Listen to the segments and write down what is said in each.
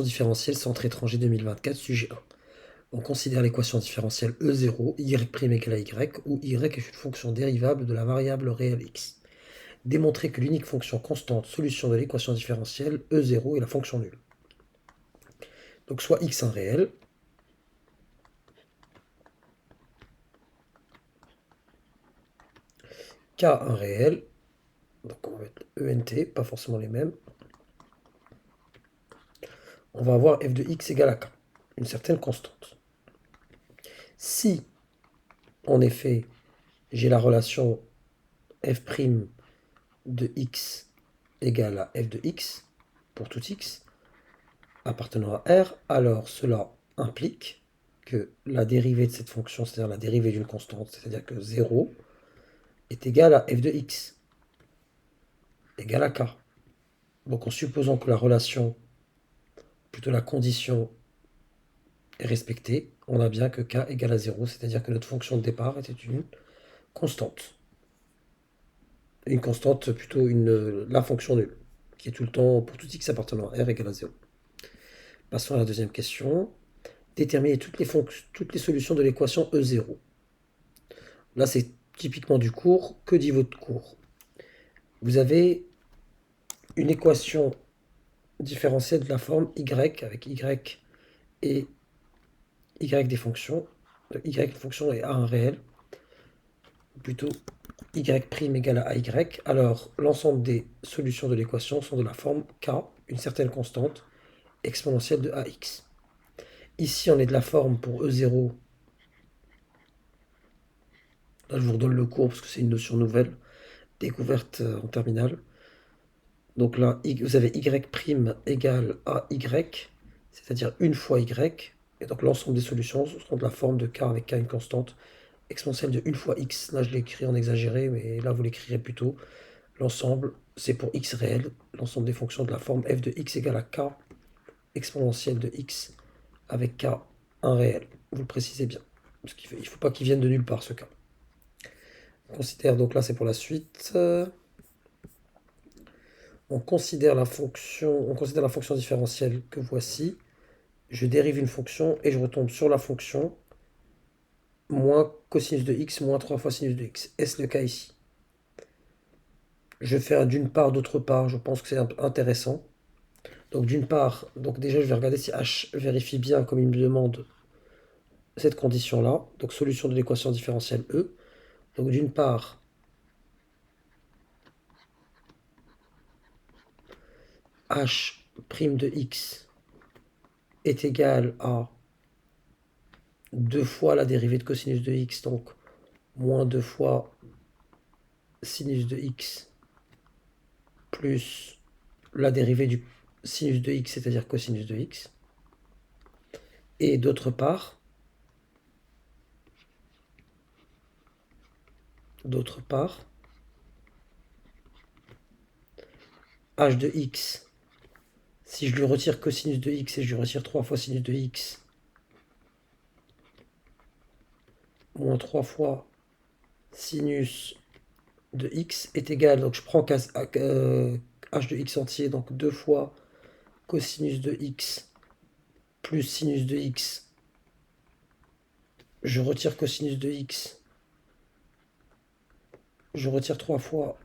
Différentielle centre étranger 2024, sujet 1. On considère l'équation différentielle E0, y' égale à y, où y est une fonction dérivable de la variable réelle x. Démontrer que l'unique fonction constante solution de l'équation différentielle E0 est la fonction nulle. Donc soit x un réel, k un réel, donc on va mettre ENT, pas forcément les mêmes. On va avoir f de x égale à k, une certaine constante. Si, en effet, j'ai la relation f' de x égale à f de x, pour tout x, appartenant à R, alors cela implique que la dérivée de cette fonction, c'est-à-dire la dérivée d'une constante, c'est-à-dire que 0, est égale à f de x, égale à k. Donc en supposant que la relation, plutôt la condition, est respectée, on a bien que k égale à 0, c'est-à-dire que notre fonction de départ était une constante. Une constante, plutôt la fonction nulle, qui est tout le temps, pour tout x appartenant à R, égale à 0. Passons à la deuxième question. Déterminer toutes les solutions de l'équation E0. Là, c'est typiquement du cours. Que dit votre cours? Vous avez une équation différentielle de la forme y avec y et y des fonctions. Y une fonction et a un réel. Plutôt y' égale à y. Alors, l'ensemble des solutions de l'équation sont de la forme k, une certaine constante, exponentielle de ax. Ici, on est de la forme pour E0. Là, je vous redonne le cours parce que c'est une notion nouvelle, découverte en terminale. Donc là, vous avez y' égale à y, c'est-à-dire une fois y. Et donc l'ensemble des solutions seront de la forme de k avec k une constante, exponentielle de une fois x. Là, je l'ai écrit en exagéré, mais là, vous l'écrirez plutôt. L'ensemble, c'est pour x réel, l'ensemble des fonctions de la forme f de x égale à k, exponentielle de x, avec k, un réel. Vous le précisez bien, parce qu'il ne faut pas qu'il vienne de nulle part, ce cas. On considère, donc là, c'est pour la suite. On considère la fonction différentielle que voici. Je dérive une fonction et je retombe sur la fonction moins cosinus de x moins 3 fois sinus de x. Est-ce le cas ici? Je fais un d'une part, d'autre part, je pense que c'est intéressant. Donc d'une part, donc déjà je vais regarder si h vérifie bien comme il me demande cette condition-là. Donc solution de l'équation différentielle E. Donc d'une part, h' de x est égal à 2 fois la dérivée de cosinus de x, donc moins 2 fois sinus de x plus la dérivée du sinus de x, c'est-à-dire cosinus de x. Et d'autre part, h de x, si je lui retire cosinus de x et je lui retire 3 fois sinus de x, moins 3 fois sinus de x est égal, donc je prends h de x entier, donc 2 fois cosinus de x plus sinus de x, je retire cosinus de x, je retire 3 fois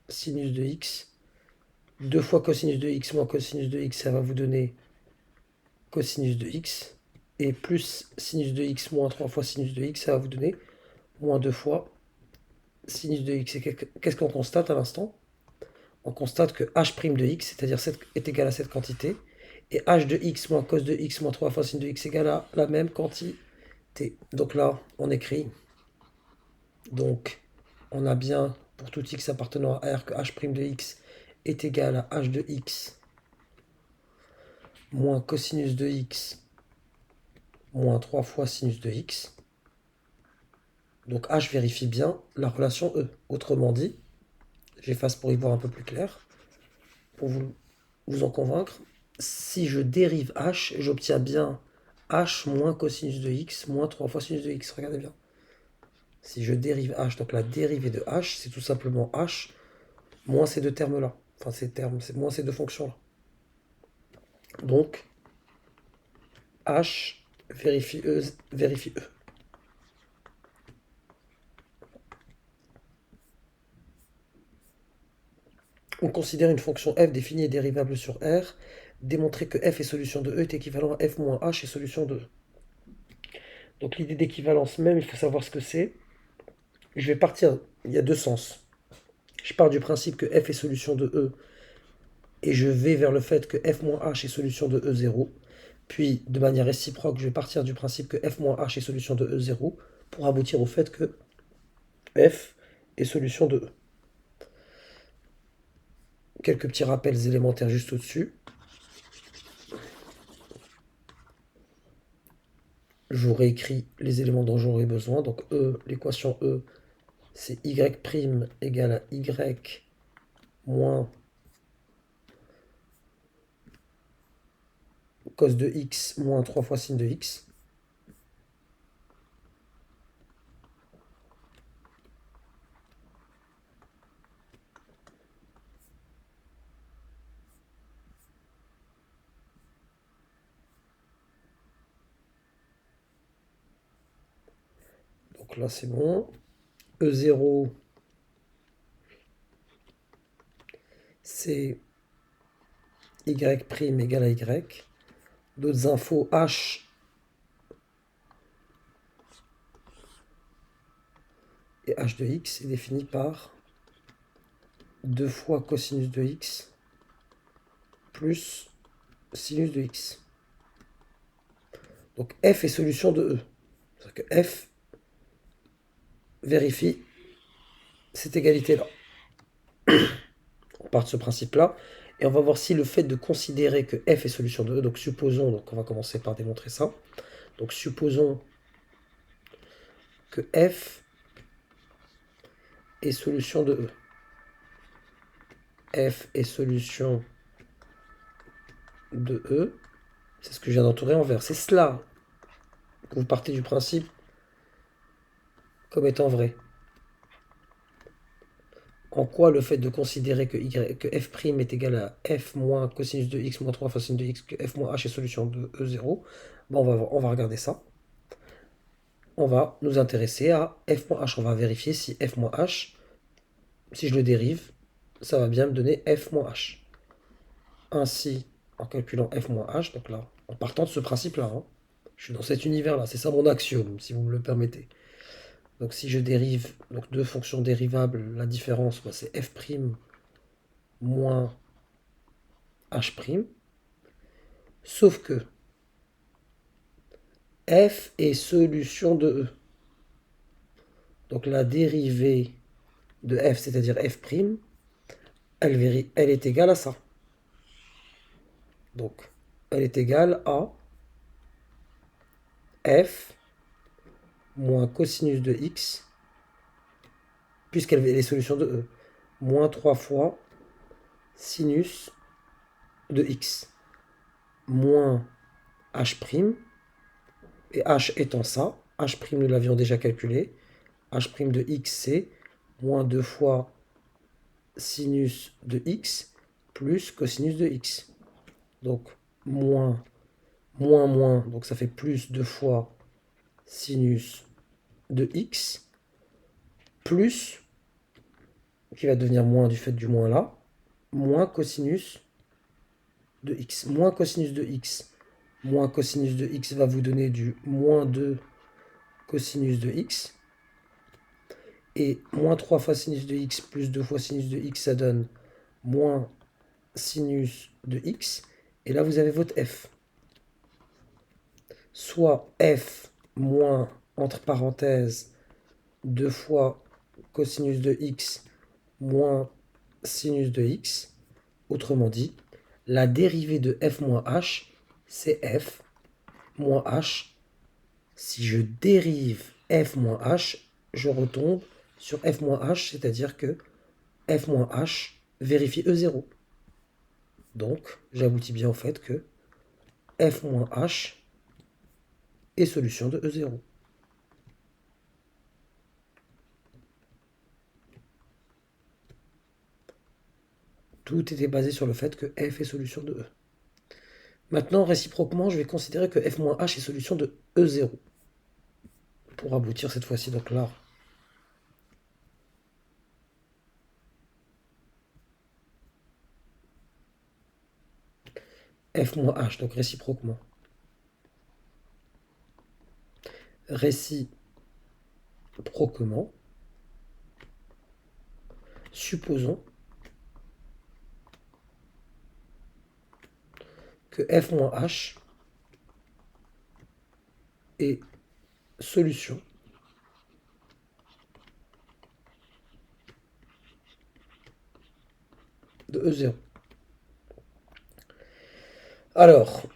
sinus de x, 2 fois cosinus de x moins cosinus de x, ça va vous donner cosinus de x, et plus sinus de x moins 3 fois sinus de x, ça va vous donner moins 2 fois sinus de x. Et qu'est-ce qu'on constate à l'instant? On constate que h' de x, c'est-à-dire est égal à cette quantité, et h de x moins cos de x moins 3 fois sin de x égale à la même quantité. Donc là, on écrit, donc on a bien, pour tout x appartenant à R, que h' de x est égal à h de x moins cosinus de x moins 3 fois sinus de x. Donc h vérifie bien la relation E. Autrement dit, j'efface pour y voir un peu plus clair, pour vous en convaincre. Si je dérive h, j'obtiens bien h moins cosinus de x moins 3 fois sinus de x. Regardez bien. Si je dérive h, donc la dérivée de h, c'est tout simplement h moins ces deux termes-là. Enfin, ces termes, c'est moins ces deux fonctions-là. Donc, H vérifie E, vérifie E. On considère une fonction f définie et dérivable sur R. Démontrer que f est solution de E est équivalent à f moins h est solution de E. Donc l'idée d'équivalence même, il faut savoir ce que c'est. Je vais partir, il y a deux sens. Je pars du principe que f est solution de E et je vais vers le fait que f moins h est solution de E0. Puis, de manière réciproque, je vais partir du principe que f moins h est solution de E0 pour aboutir au fait que f est solution de E. Quelques petits rappels élémentaires juste au-dessus. J'aurais écrit les éléments dont j'aurais besoin. Donc E, l'équation E, c'est y' égale à y moins cos de x moins 3 fois sin de x. Donc là, c'est bon. E0, c'est y' égale à y. D'autres infos, h et h de x est défini par 2 fois cosinus de x plus sinus de x. Donc f est solution de E. C'est-à-dire que f vérifie cette égalité-là. On part de ce principe-là. Et on va voir si le fait de considérer que f est solution de E, donc supposons, donc on va commencer par démontrer ça. Donc supposons que f est solution de E. F est solution de E. C'est ce que je viens d'entourer en vert. C'est cela que vous partez du principe comme étant vrai. En quoi le fait de considérer que f' est égal à f moins cosinus de x moins 3 fois sin de x, que f moins h est solution de E0, bon, on va regarder ça. On va nous intéresser à f moins h. On va vérifier si f moins h, si je le dérive, ça va bien me donner f moins h. Ainsi, en calculant f moins h, donc là, en partant de ce principe-là, hein, je suis dans cet univers-là, c'est ça mon axiome, si vous me le permettez. Donc si je dérive donc deux fonctions dérivables, la différence, bah, c'est f' moins h', sauf que f est solution de E. Donc la dérivée de f, c'est-à-dire f', elle est égale à ça. Donc, elle est égale à f moins cosinus de x, puisqu'elle est les solutions de E, moins 3 fois sinus de x, moins h', et h étant ça, h' nous l'avions déjà calculé, h' de x c'est moins 2 fois sinus de x plus cosinus de x. Donc, moins, moins, donc ça fait plus 2 fois sinus de x, plus, qui va devenir moins du fait du moins là, moins cosinus de x. Moins cosinus de x, moins cosinus de x va vous donner du moins 2 cosinus de x. Et moins 3 fois sinus de x plus 2 fois sinus de x, ça donne moins sinus de x. Et là, vous avez votre f. Soit f moins, entre parenthèses, 2 fois cosinus de x moins sinus de x. Autrement dit, la dérivée de f moins h, c'est f moins h. Si je dérive f moins h, je retombe sur f moins h, c'est-à-dire que f moins h vérifie E0. Donc, j'aboutis bien au fait que f moins h est solution de E0. Tout était basé sur le fait que f est solution de E. Maintenant, réciproquement, je vais considérer que f moins h est solution de E0. Pour aboutir cette fois-ci, donc là, f moins h, donc réciproquement. Réciproquement, supposons que f moins h est solution de E0. Alors,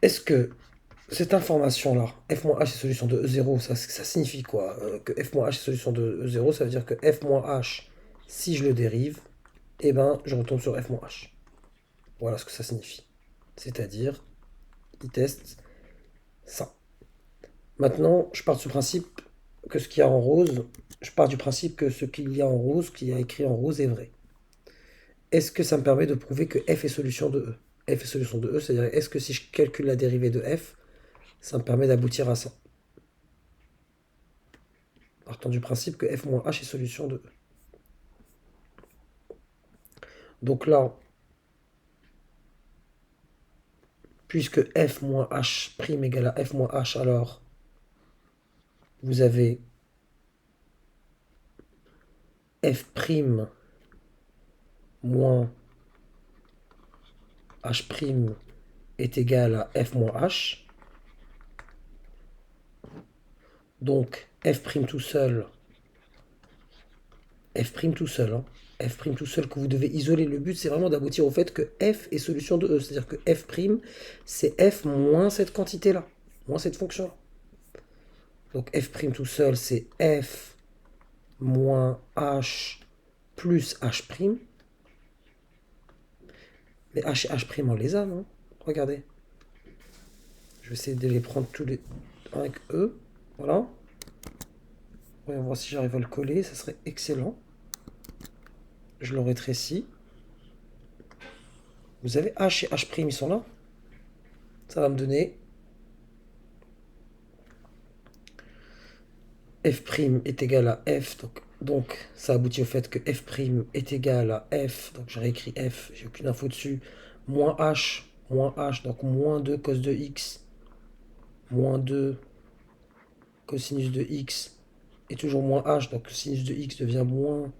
est-ce que cette information-là, f moins h est solution de E0, ça signifie quoi? Que f moins h est solution de E0, ça veut dire que f moins h, si je le dérive, eh ben, je retombe sur f moins h. Voilà ce que ça signifie. C'est-à-dire, il teste ça. Maintenant, je pars du principe que ce qu'il y a en rose, je pars du principe que ce qu'il y a en rose, qu'il y a écrit en rose, est vrai. Est-ce que ça me permet de prouver que f est solution de E? F est solution de E, c'est-à-dire est-ce que si je calcule la dérivée de f, ça me permet d'aboutir à ça? Partant du principe que f moins h est solution de E. Donc là, puisque f moins h' égale à f moins h, alors vous avez f' moins h' est égal à f moins h. Donc f' tout seul, f' tout seul, hein, f' tout seul que vous devez isoler. Le but, c'est vraiment d'aboutir au fait que f est solution de E. C'est-à-dire que f', c'est f moins cette quantité-là, moins cette fonction-là. Donc f' tout seul, c'est f moins h plus h'. Mais h et h', on les a, non? Regardez. Je vais essayer de les prendre tous les avec E. Voilà. Voyons voir si j'arrive à le coller, ça serait excellent. Je le rétrécis. Vous avez h et h', ils sont là. Ça va me donner f' est égal à f. Donc ça aboutit au fait que f' est égal à f. Donc j'ai réécrit f, j'ai aucune info dessus. Moins h, donc moins 2 cos de x. Moins 2 cosinus de x. Et toujours moins h, donc sinus de x devient moins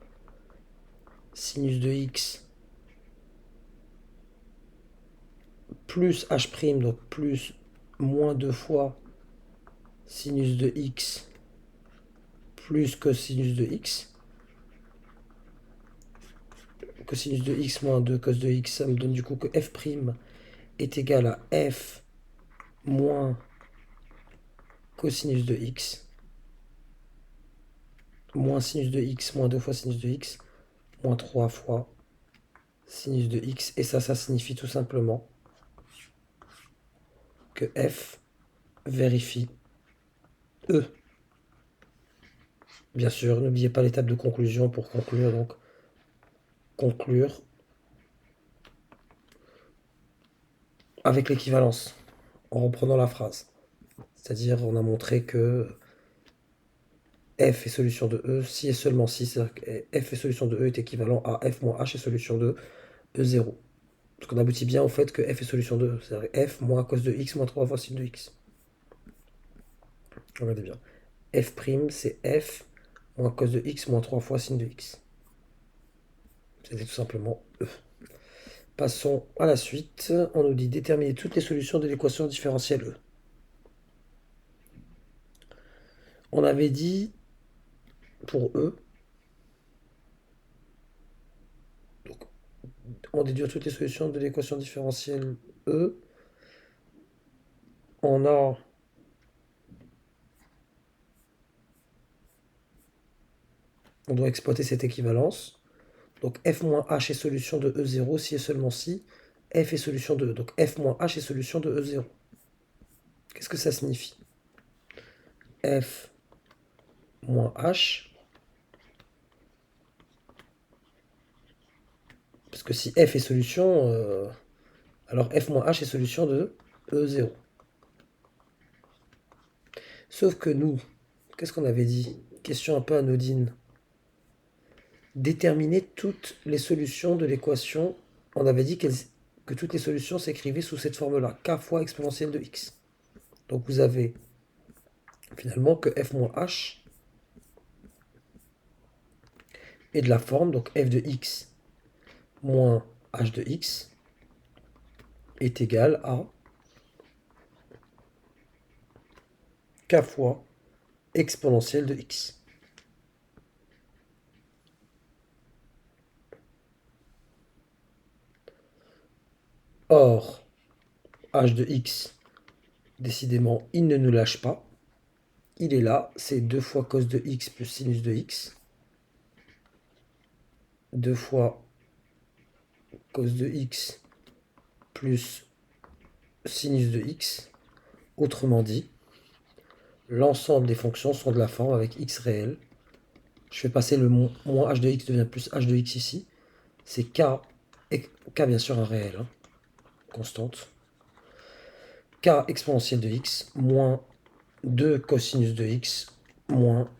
sinus de x plus h', donc plus moins 2 fois sinus de x plus cosinus de x. Cosinus de x moins 2 cos de x, ça me donne du coup que f' est égal à f moins cosinus de x moins sinus de x moins 2 fois sinus de x moins 3 fois sinus de x. Et ça signifie tout simplement que f vérifie E. Bien sûr, n'oubliez pas l'étape de conclusion pour conclure. Donc, conclure avec l'équivalence, en reprenant la phrase. C'est-à-dire, on a montré que f est solution de E si et seulement si. C'est-à-dire que f est solution de E est équivalent à f moins h est solution de E0. Parce qu'on aboutit bien au fait que f est solution de E. C'est-à-dire f moins cos de x moins 3 fois sin de x. Regardez bien. F', c'est f moins cos de x moins 3 fois sin de x. C'était tout simplement E. Passons à la suite. On nous dit déterminer toutes les solutions de l'équation différentielle E. On avait dit pour E, donc on déduit toutes les solutions de l'équation différentielle E. On doit exploiter cette équivalence. Donc f moins h est solution de E0 si et seulement si f est solution de E. Donc f moins h est solution de E0. Qu'est-ce que ça signifie? F moins h, parce que si f est solution, Alors f moins h est solution de E0. Sauf que nous, qu'est-ce qu'on avait dit? Question un peu anodine. Déterminer toutes les solutions de l'équation. On avait dit que toutes les solutions s'écrivaient sous cette forme-là, k fois exponentielle de x. Donc vous avez finalement que f moins h est de la forme, donc f de x moins h de x est égal à k fois exponentielle de x. Or, h de x, décidément, il ne nous lâche pas. Il est là, c'est 2 fois cos de x plus sinus de x. 2 fois cos de x plus sinus de x. Autrement dit, l'ensemble des fonctions sont de la forme avec x réel. Je fais passer le moins h de x devient plus h de x ici. C'est k, et k bien sûr un réel, hein, constante. K exponentielle de x moins 2 cosinus de x moins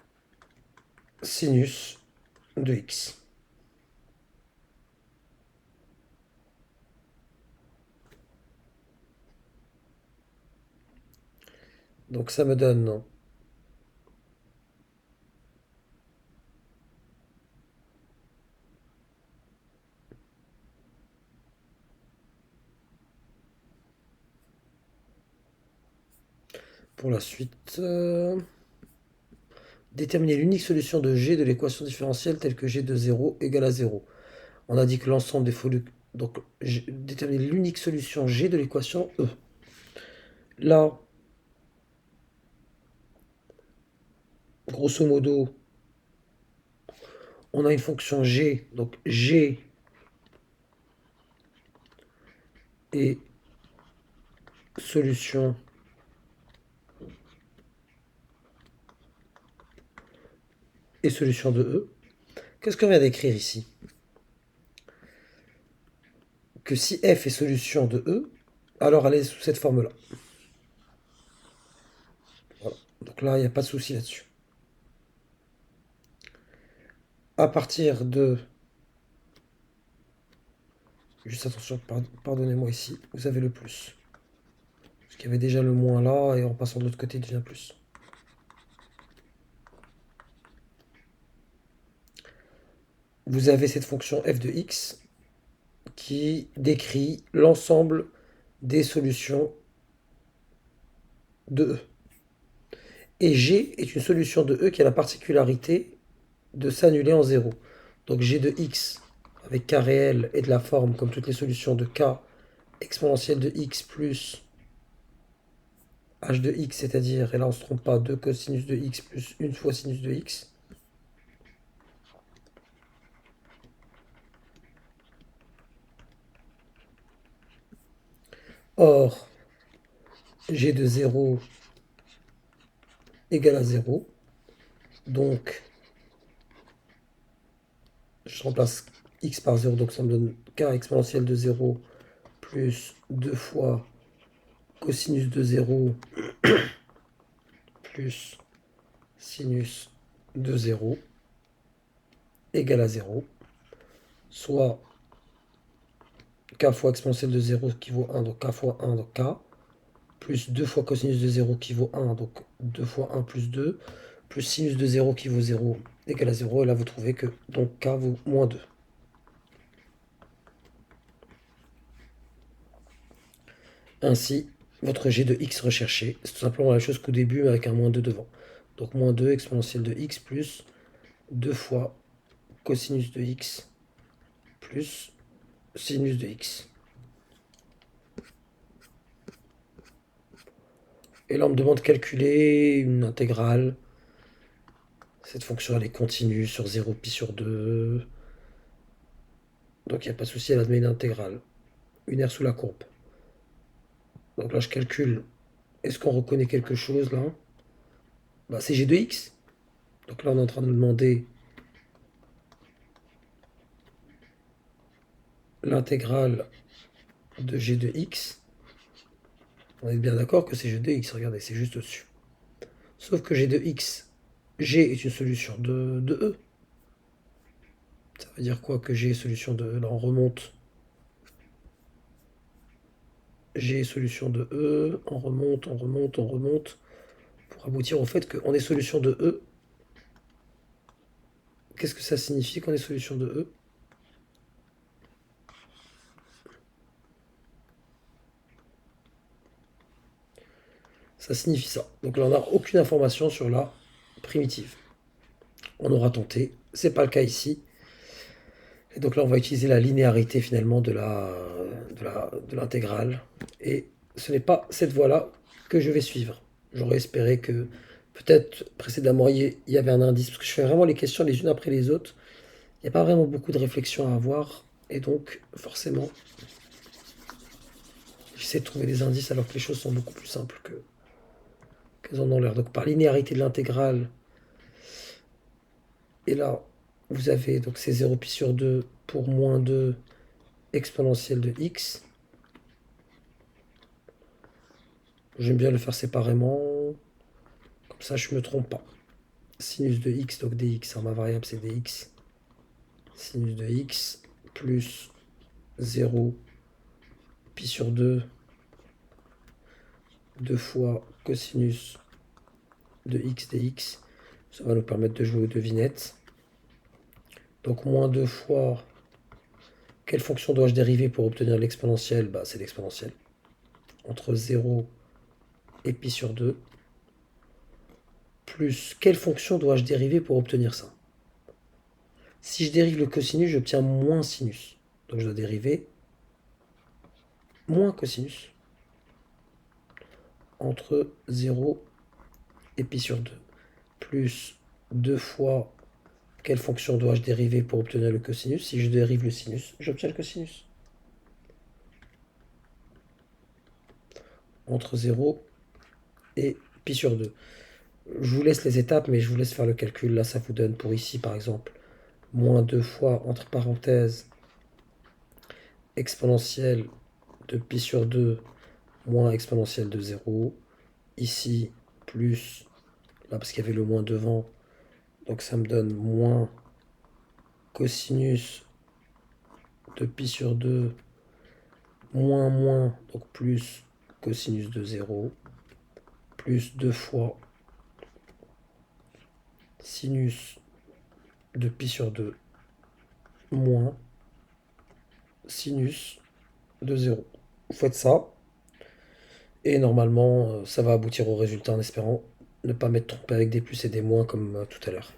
sinus de x. Donc ça me donne pour la suite déterminer l'unique solution de g de l'équation différentielle telle que g de 0 égale à 0. On a dit que l'ensemble des folies... Donc déterminer l'unique solution g de l'équation E. Là, grosso modo, on a une fonction g, donc g est solution de E. Qu'est-ce qu'on vient d'écrire ici? Que si f est solution de E, alors elle est sous cette forme-là. Voilà. Donc là, il n'y a pas de souci là-dessus. À partir de... Juste attention, pardonnez-moi ici, vous avez le plus. Parce qu'il y avait déjà le moins là, et en passant de l'autre côté, il devient plus. Vous avez cette fonction f de x qui décrit l'ensemble des solutions de E. Et G est une solution de E qui a la particularité de s'annuler en 0. Donc G de x avec k réel est de la forme comme toutes les solutions de k exponentielle de x plus h de x, c'est-à-dire, et là on ne se trompe pas, 2 cosinus de x plus 1 fois sinus de x. Or, g de 0 égale à 0. Donc, je remplace x par 0, donc ça me donne k exponentielle de 0 plus 2 fois cosinus de 0 plus sinus de 0 égale à 0, soit k fois exponentielle de 0 qui vaut 1, donc k fois 1, donc k, plus 2 fois cosinus de 0 qui vaut 1, donc 2 fois 1 plus 2, plus sinus de 0 qui vaut 0 égale à 0, et là vous trouvez que donc k vaut moins 2. Ainsi, votre g de x recherché, c'est tout simplement la même chose qu'au début, mais avec un moins 2 devant. Donc moins 2 exponentielle de x plus 2 fois cosinus de x plus sinus de x. Et là, on me demande de calculer une intégrale. Cette fonction, elle est continue sur 0 pi sur 2. Donc, il n'y a pas de souci, elle admet une intégrale. Une R sous la courbe. Donc là, je calcule. Est-ce qu'on reconnaît quelque chose, là? Bah, c'est g de x. Donc là, on est en train de nous demander l'intégrale de g de x. On est bien d'accord que c'est g de x, regardez, c'est juste au-dessus. Sauf que g de x, g est une solution de E. Ça veut dire quoi que g est solution de E? Là, on remonte. G est solution de E, on remonte, on remonte, on remonte, pour aboutir au fait qu'on est solution de E. Qu'est-ce que ça signifie qu'on est solution de E? Ça signifie ça. Donc là, on n'a aucune information sur la primitive. On aura tenté, c'est pas le cas ici. Et donc là, on va utiliser la linéarité finalement de l'intégrale. Et ce n'est pas cette voie-là que je vais suivre. J'aurais espéré que peut-être précédemment il y avait un indice, parce que je fais vraiment les questions les unes après les autres. Il n'y a pas vraiment beaucoup de réflexion à avoir. Et donc, forcément, j'essaie de trouver des indices alors que les choses sont beaucoup plus simples qu'elles en ont l'air. Donc par linéarité de l'intégrale, et là, vous avez donc c'est 0 pi sur 2 pour moins 2 exponentielle de x. J'aime bien le faire séparément, comme ça je ne me trompe pas. Sinus de x, donc dx, ma variable c'est dx. Sinus de x plus 0 pi sur 2, 2 fois cosinus de x dx. Ça va nous permettre de jouer aux devinettes. Donc moins 2 fois, quelle fonction dois-je dériver pour obtenir l'exponentielle? Bah, c'est l'exponentielle. Entre 0 et pi sur 2. Plus, quelle fonction dois-je dériver pour obtenir ça? Si je dérive le cosinus, j'obtiens moins sinus. Donc je dois dériver moins cosinus. Entre 0 et pi sur 2. Plus 2 fois, quelle fonction dois-je dériver pour obtenir le cosinus? Si je dérive le sinus, j'obtiens le cosinus. Entre 0 et pi sur 2. Je vous laisse les étapes, mais je vous laisse faire le calcul. Là, ça vous donne pour ici, par exemple, moins 2 fois, entre parenthèses, exponentielle de pi sur 2 moins exponentielle de 0. Ici, plus, là, parce qu'il y avait le moins devant, donc ça me donne moins cosinus de pi sur 2 moins, donc plus cosinus de 0, plus 2 fois sinus de pi sur 2 moins sinus de 0. Vous faites ça, et normalement, ça va aboutir au résultat en espérant ne pas m'être trompé avec des plus et des moins comme tout à l'heure.